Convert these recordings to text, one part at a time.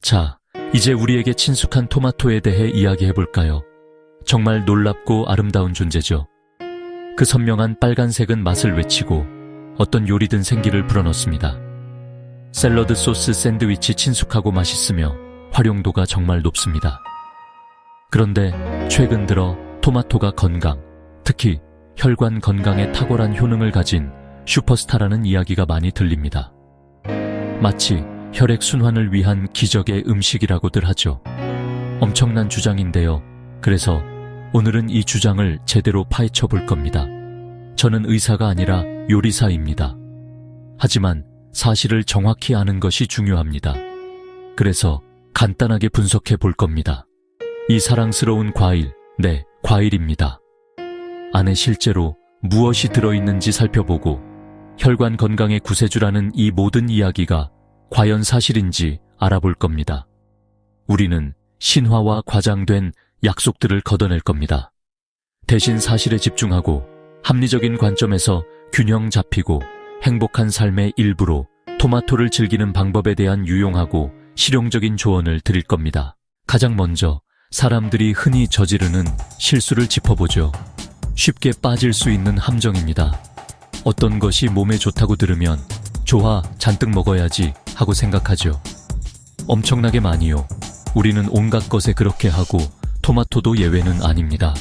자, 이제 우리에게 친숙한 토마토에 대해 이야기해볼까요? 정말 놀랍고 아름다운 존재죠. 그 선명한 빨간색은 맛을 외치고 어떤 요리든 생기를 불어넣습니다. 샐러드 소스 샌드위치 친숙하고 맛있으며 활용도가 정말 높습니다. 그런데 최근 들어 토마토가 건강, 특히 혈관 건강에 탁월한 효능을 가진 슈퍼스타라는 이야기가 많이 들립니다. 마치 혈액순환을 위한 기적의 음식이라고들 하죠. 엄청난 주장인데요. 그래서 오늘은 이 주장을 제대로 파헤쳐 볼 겁니다. 저는 의사가 아니라 요리사입니다. 하지만 사실을 정확히 아는 것이 중요합니다. 그래서 간단하게 분석해 볼 겁니다. 이 사랑스러운 과일, 네, 과일입니다. 안에 실제로 무엇이 들어있는지 살펴보고 혈관 건강의 구세주라는 이 모든 이야기가 과연 사실인지 알아볼 겁니다. 우리는 신화와 과장된 약속들을 걷어낼 겁니다. 대신 사실에 집중하고 합리적인 관점에서 균형 잡히고 행복한 삶의 일부로 토마토를 즐기는 방법에 대한 유용하고 실용적인 조언을 드릴 겁니다. 가장 먼저 사람들이 흔히 저지르는 실수를 짚어보죠. 쉽게 빠질 수 있는 함정입니다. 어떤 것이 몸에 좋다고 들으면 좋아, 잔뜩 먹어야지 하고 생각하죠. 엄청나게 많이요. 우리는 온갖 것에 그렇게 하고 토마토도 예외는 아닙니다.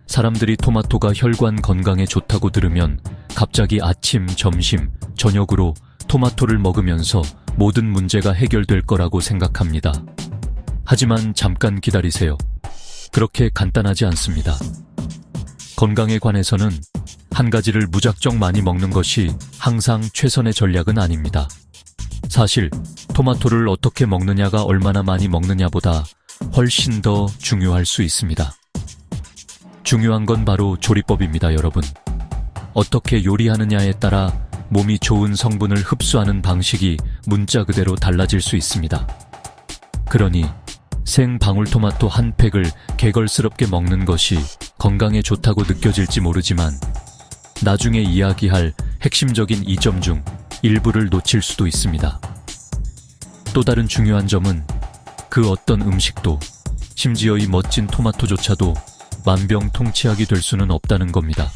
사람들이 토마토가 혈관 건강에 좋다고 들으면 갑자기 아침, 점심, 저녁으로 토마토를 먹으면서 모든 문제가 해결될 거라고 생각합니다. 하지만 잠깐 기다리세요. 그렇게 간단하지 않습니다. 건강에 관해서는 한 가지를 무작정 많이 먹는 것이 항상 최선의 전략은 아닙니다. 사실 토마토를 어떻게 먹느냐가 얼마나 많이 먹느냐보다 훨씬 더 중요할 수 있습니다. 중요한 건 바로 조리법입니다, 여러분. 어떻게 요리하느냐에 따라 몸이 좋은 성분을 흡수하는 방식이 문자 그대로 달라질 수 있습니다. 그러니 생 방울토마토 한 팩을 개걸스럽게 먹는 것이 건강에 좋다고 느껴질지 모르지만 나중에 이야기할 핵심적인 이 점 중 일부를 놓칠 수도 있습니다. 또 다른 중요한 점은 그 어떤 음식도, 심지어 이 멋진 토마토조차도 만병통치약이 될 수는 없다는 겁니다.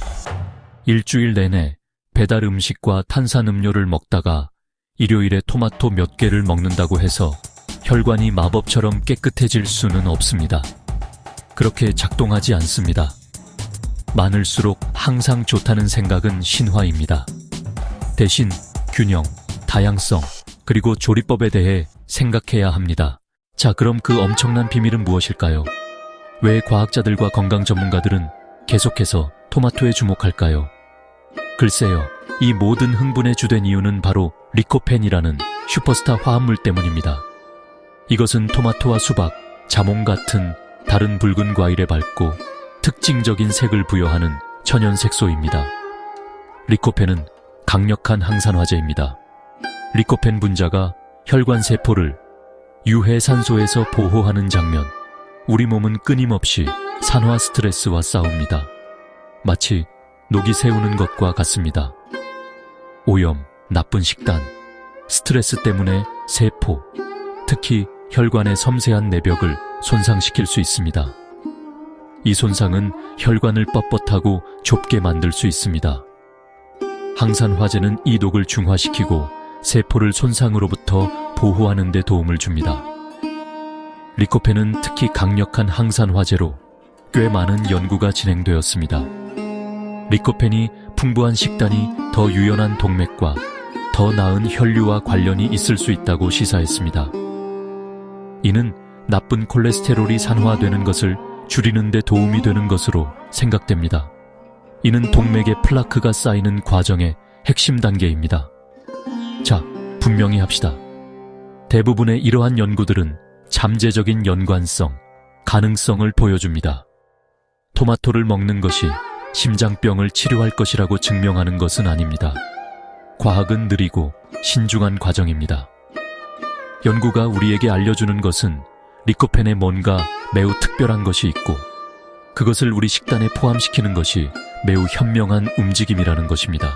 일주일 내내 배달 음식과 탄산음료를 먹다가 일요일에 토마토 몇 개를 먹는다고 해서 혈관이 마법처럼 깨끗해질 수는 없습니다. 그렇게 작동하지 않습니다. 많을수록 항상 좋다는 생각은 신화입니다. 대신 균형, 다양성, 그리고 조리법에 대해 생각해야 합니다. 자, 그럼 그 엄청난 비밀은 무엇일까요? 왜 과학자들과 건강 전문가들은 계속해서 토마토에 주목할까요? 글쎄요, 이 모든 흥분의 주된 이유는 바로 리코펜이라는 슈퍼스타 화합물 때문입니다. 이것은 토마토와 수박, 자몽 같은 다른 붉은 과일에 밝고 특징적인 색을 부여하는 천연색소입니다. 리코펜은 강력한 항산화제입니다. 리코펜 분자가 혈관 세포를 유해산소에서 보호하는 장면, 우리 몸은 끊임없이 산화 스트레스와 싸웁니다. 마치 녹이 세우는 것과 같습니다. 오염, 나쁜 식단, 스트레스 때문에 세포, 특히 혈관의 섬세한 내벽을 손상시킬 수 있습니다. 이 손상은 혈관을 뻣뻣하고 좁게 만들 수 있습니다. 항산화제는 이 독을 중화시키고 세포를 손상으로부터 보호하는 데 도움을 줍니다. 리코펜은 특히 강력한 항산화제로 꽤 많은 연구가 진행되었습니다. 리코펜이 풍부한 식단이 더 유연한 동맥과 더 나은 혈류와 관련이 있을 수 있다고 시사했습니다. 이는 나쁜 콜레스테롤이 산화되는 것을 줄이는 데 도움이 되는 것으로 생각됩니다. 이는 동맥에 플라크가 쌓이는 과정의 핵심 단계입니다. 자, 분명히 합시다. 대부분의 이러한 연구들은 잠재적인 연관성, 가능성을 보여줍니다. 토마토를 먹는 것이 심장병을 치료할 것이라고 증명하는 것은 아닙니다. 과학은 느리고 신중한 과정입니다. 연구가 우리에게 알려주는 것은 리코펜에 뭔가 매우 특별한 것이 있고 그것을 우리 식단에 포함시키는 것이 매우 현명한 움직임이라는 것입니다.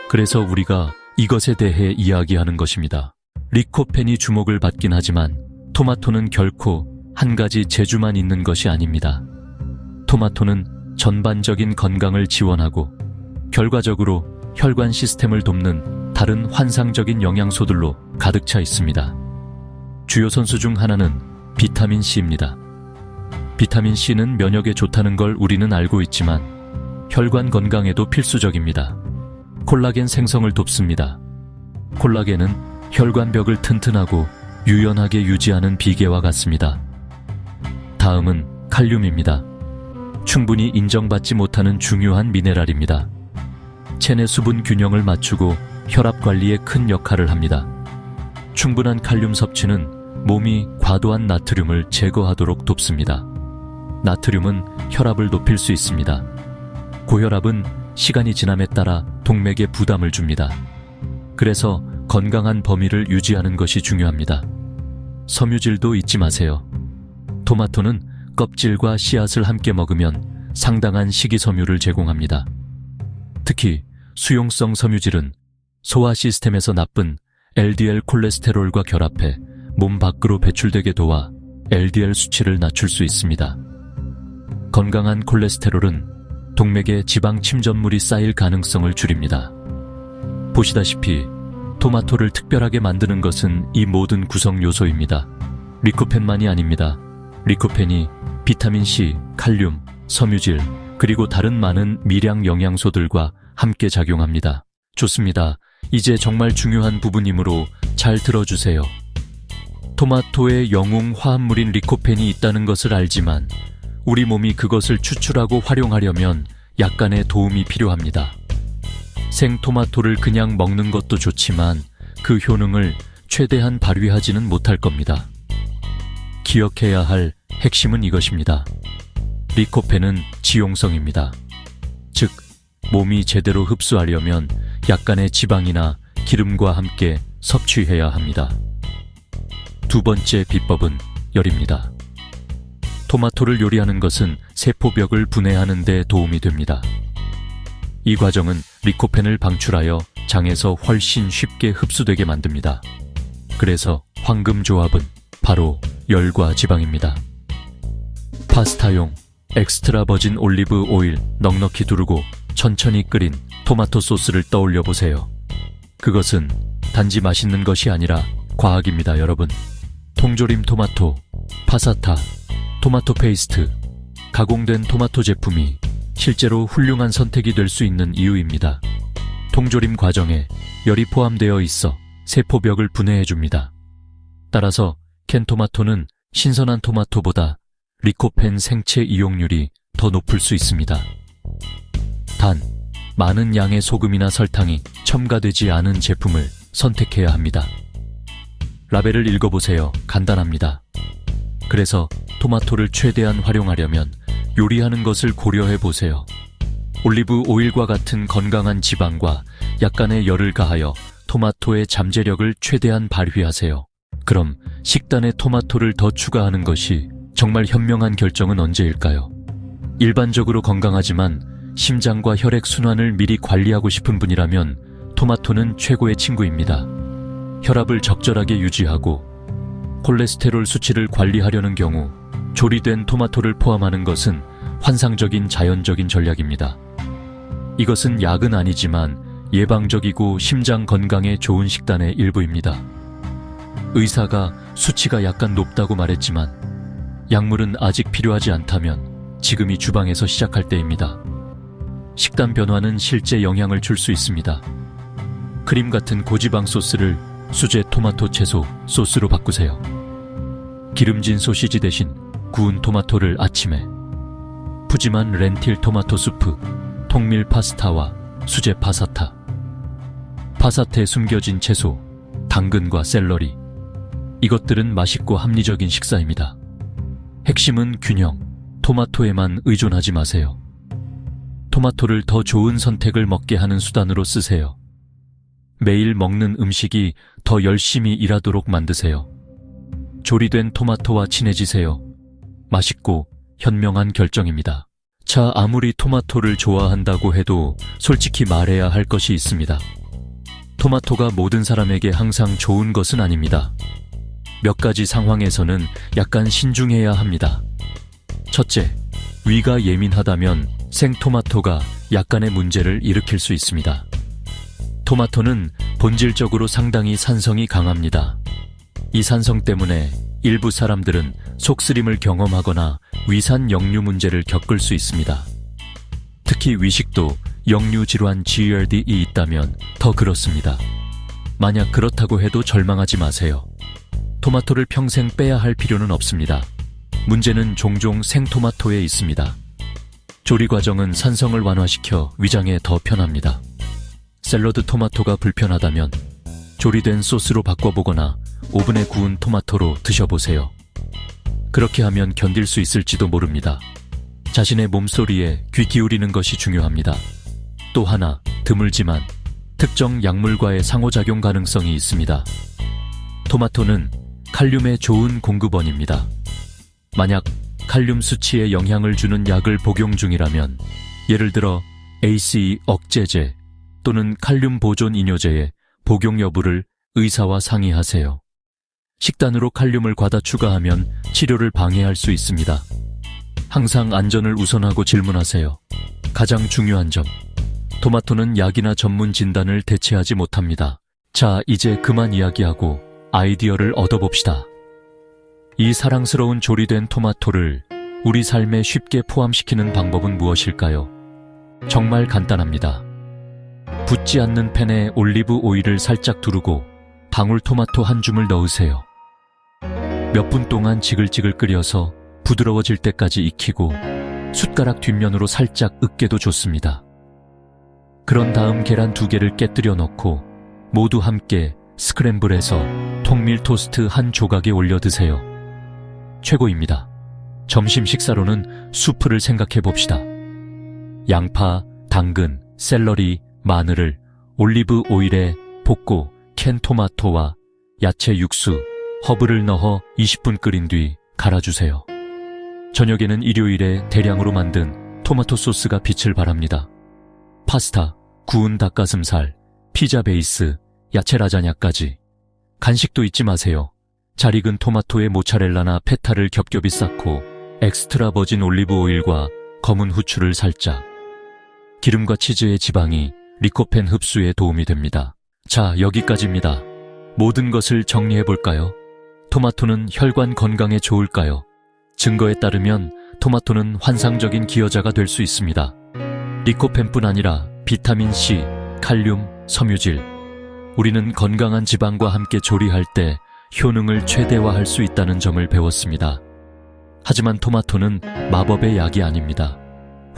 그래서 우리가 이것에 대해 이야기하는 것입니다. 리코펜이 주목을 받긴 하지만 토마토는 결코 한 가지 재주만 있는 것이 아닙니다. 토마토는 전반적인 건강을 지원하고 결과적으로 혈관 시스템을 돕는 다른 환상적인 영양소들로 가득 차 있습니다. 주요 선수 중 하나는 비타민 C입니다. 비타민 C는 면역에 좋다는 걸 우리는 알고 있지만 혈관 건강에도 필수적입니다. 콜라겐 생성을 돕습니다. 콜라겐은 혈관벽을 튼튼하고 유연하게 유지하는 비계와 같습니다. 다음은 칼륨입니다. 충분히 인정받지 못하는 중요한 미네랄입니다. 체내 수분 균형을 맞추고 혈압 관리에 큰 역할을 합니다. 충분한 칼륨 섭취는 몸이 과도한 나트륨을 제거하도록 돕습니다. 나트륨은 혈압을 높일 수 있습니다. 고혈압은 시간이 지남에 따라 동맥에 부담을 줍니다. 그래서 건강한 범위를 유지하는 것이 중요합니다. 섬유질도 잊지 마세요. 토마토는 껍질과 씨앗을 함께 먹으면 상당한 식이섬유를 제공합니다. 특히 수용성 섬유질은 소화 시스템에서 나쁜 LDL 콜레스테롤과 결합해 몸 밖으로 배출되게 도와 LDL 수치를 낮출 수 있습니다. 건강한 콜레스테롤은 동맥에 지방 침전물이 쌓일 가능성을 줄입니다. 보시다시피 토마토를 특별하게 만드는 것은 이 모든 구성 요소입니다. 리코펜만이 아닙니다. 리코펜이 비타민 C, 칼륨, 섬유질, 그리고 다른 많은 미량 영양소들과 함께 작용합니다. 좋습니다. 이제 정말 중요한 부분이므로 잘 들어주세요. 토마토에 영웅 화합물인 리코펜이 있다는 것을 알지만 우리 몸이 그것을 추출하고 활용하려면 약간의 도움이 필요합니다. 생토마토를 그냥 먹는 것도 좋지만 그 효능을 최대한 발휘하지는 못할 겁니다. 기억해야 할 핵심은 이것입니다. 리코펜은 지용성입니다. 즉, 몸이 제대로 흡수하려면 약간의 지방이나 기름과 함께 섭취해야 합니다. 두 번째 비법은 열입니다. 토마토를 요리하는 것은 세포벽을 분해하는 데 도움이 됩니다. 이 과정은 리코펜을 방출하여 장에서 훨씬 쉽게 흡수되게 만듭니다. 그래서 황금 조합은 바로 열과 지방입니다. 파스타용 엑스트라 버진 올리브 오일 넉넉히 두르고 천천히 끓인 토마토 소스를 떠올려 보세요. 그것은 단지 맛있는 것이 아니라 과학입니다, 여러분. 통조림 토마토, 파사타, 토마토 페이스트, 가공된 토마토 제품이 실제로 훌륭한 선택이 될 수 있는 이유입니다. 통조림 과정에 열이 포함되어 있어 세포벽을 분해해줍니다. 따라서 캔 토마토는 신선한 토마토보다 리코펜 생체 이용률이 더 높을 수 있습니다. 단, 많은 양의 소금이나 설탕이 첨가되지 않은 제품을 선택해야 합니다. 라벨을 읽어보세요. 간단합니다. 그래서 토마토를 최대한 활용하려면 요리하는 것을 고려해보세요. 올리브 오일과 같은 건강한 지방과 약간의 열을 가하여 토마토의 잠재력을 최대한 발휘하세요. 그럼 식단에 토마토를 더 추가하는 것이 정말 현명한 결정은 언제일까요? 일반적으로 건강하지만 심장과 혈액 순환을 미리 관리하고 싶은 분이라면 토마토는 최고의 친구입니다. 혈압을 적절하게 유지하고 콜레스테롤 수치를 관리하려는 경우 조리된 토마토를 포함하는 것은 환상적인 자연적인 전략입니다. 이것은 약은 아니지만 예방적이고 심장 건강에 좋은 식단의 일부입니다. 의사가 수치가 약간 높다고 말했지만 약물은 아직 필요하지 않다면 지금이 주방에서 시작할 때입니다. 식단 변화는 실제 영향을 줄 수 있습니다. 크림 같은 고지방 소스를 수제 토마토 채소 소스로 바꾸세요. 기름진 소시지 대신 구운 토마토를 아침에, 푸짐한 렌틸 토마토 수프, 통밀 파스타와 수제 파사타, 파사테에 숨겨진 채소, 당근과 샐러리, 이것들은 맛있고 합리적인 식사입니다. 핵심은 균형, 토마토에만 의존하지 마세요. 토마토를 더 좋은 선택을 먹게 하는 수단으로 쓰세요. 매일 먹는 음식이 더 열심히 일하도록 만드세요. 조리된 토마토와 친해지세요. 맛있고 현명한 결정입니다. 자, 아무리 토마토를 좋아한다고 해도 솔직히 말해야 할 것이 있습니다. 토마토가 모든 사람에게 항상 좋은 것은 아닙니다. 몇 가지 상황에서는 약간 신중해야 합니다. 첫째, 위가 예민하다면 생토마토가 약간의 문제를 일으킬 수 있습니다. 토마토는 본질적으로 상당히 산성이 강합니다. 이 산성 때문에 일부 사람들은 속쓰림을 경험하거나 위산 역류 문제를 겪을 수 있습니다. 특히 위식도 역류 질환 GERD이 있다면 더 그렇습니다. 만약 그렇다고 해도 절망하지 마세요. 토마토를 평생 빼야 할 필요는 없습니다. 문제는 종종 생토마토에 있습니다. 조리 과정은 산성을 완화시켜 위장에 더 편합니다. 샐러드 토마토가 불편하다면 조리된 소스로 바꿔보거나 오븐에 구운 토마토로 드셔보세요. 그렇게 하면 견딜 수 있을지도 모릅니다. 자신의 몸소리에 귀 기울이는 것이 중요합니다. 또 하나, 드물지만 특정 약물과의 상호작용 가능성이 있습니다. 토마토는 칼륨의 좋은 공급원입니다. 만약 칼륨 수치에 영향을 주는 약을 복용 중이라면, 예를 들어 ACE 억제제 또는 칼륨 보존 이뇨제의 복용 여부를 의사와 상의하세요. 식단으로 칼륨을 과다 추가하면 치료를 방해할 수 있습니다. 항상 안전을 우선하고 질문하세요. 가장 중요한 점, 토마토는 약이나 전문 진단을 대체하지 못합니다. 자, 이제 그만 이야기하고 아이디어를 얻어봅시다. 이 사랑스러운 조리된 토마토를 우리 삶에 쉽게 포함시키는 방법은 무엇일까요? 정말 간단합니다. 붓지 않는 팬에 올리브 오일을 살짝 두르고 방울토마토 한 줌을 넣으세요. 몇 분 동안 지글지글 끓여서 부드러워질 때까지 익히고 숟가락 뒷면으로 살짝 으깨도 좋습니다. 그런 다음 계란 2개를 깨뜨려 넣고 모두 함께 스크램블해서 통밀 토스트 한 조각에 올려 드세요. 최고입니다. 점심 식사로는 수프를 생각해 봅시다. 양파, 당근, 샐러리, 마늘을 올리브 오일에 볶고 캔 토마토와 야채 육수, 허브를 넣어 20분 끓인 뒤 갈아주세요. 저녁에는 일요일에 대량으로 만든 토마토 소스가 빛을 발합니다. 파스타, 구운 닭가슴살, 피자 베이스, 야채 라자냐까지. 간식도 잊지 마세요. 잘 익은 토마토에 모차렐라나 페타를 겹겹이 쌓고 엑스트라 버진 올리브 오일과 검은 후추를 살짝. 기름과 치즈의 지방이 리코펜 흡수에 도움이 됩니다. 자, 여기까지입니다. 모든 것을 정리해볼까요? 토마토는 혈관 건강에 좋을까요? 증거에 따르면 토마토는 환상적인 기여자가 될 수 있습니다. 리코펜뿐 아니라 비타민C, 칼륨, 섬유질. 우리는 건강한 지방과 함께 조리할 때 효능을 최대화할 수 있다는 점을 배웠습니다. 하지만 토마토는 마법의 약이 아닙니다.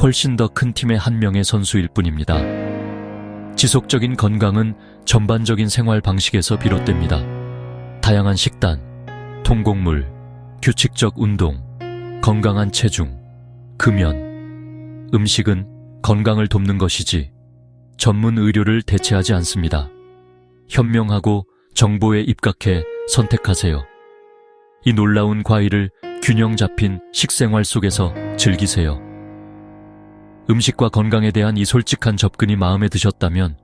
훨씬 더 큰 팀의 한 명의 선수일 뿐입니다. 지속적인 건강은 전반적인 생활 방식에서 비롯됩니다. 다양한 식단, 통곡물, 규칙적 운동, 건강한 체중, 금연. 음식은 건강을 돕는 것이지 전문 의료를 대체하지 않습니다. 현명하고 정보에 입각해 선택하세요. 이 놀라운 과일을 균형 잡힌 식생활 속에서 즐기세요. 음식과 건강에 대한 이 솔직한 접근이 마음에 드셨다면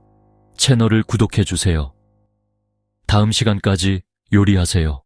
채널을 구독해 주세요. 다음 시간까지 요리하세요.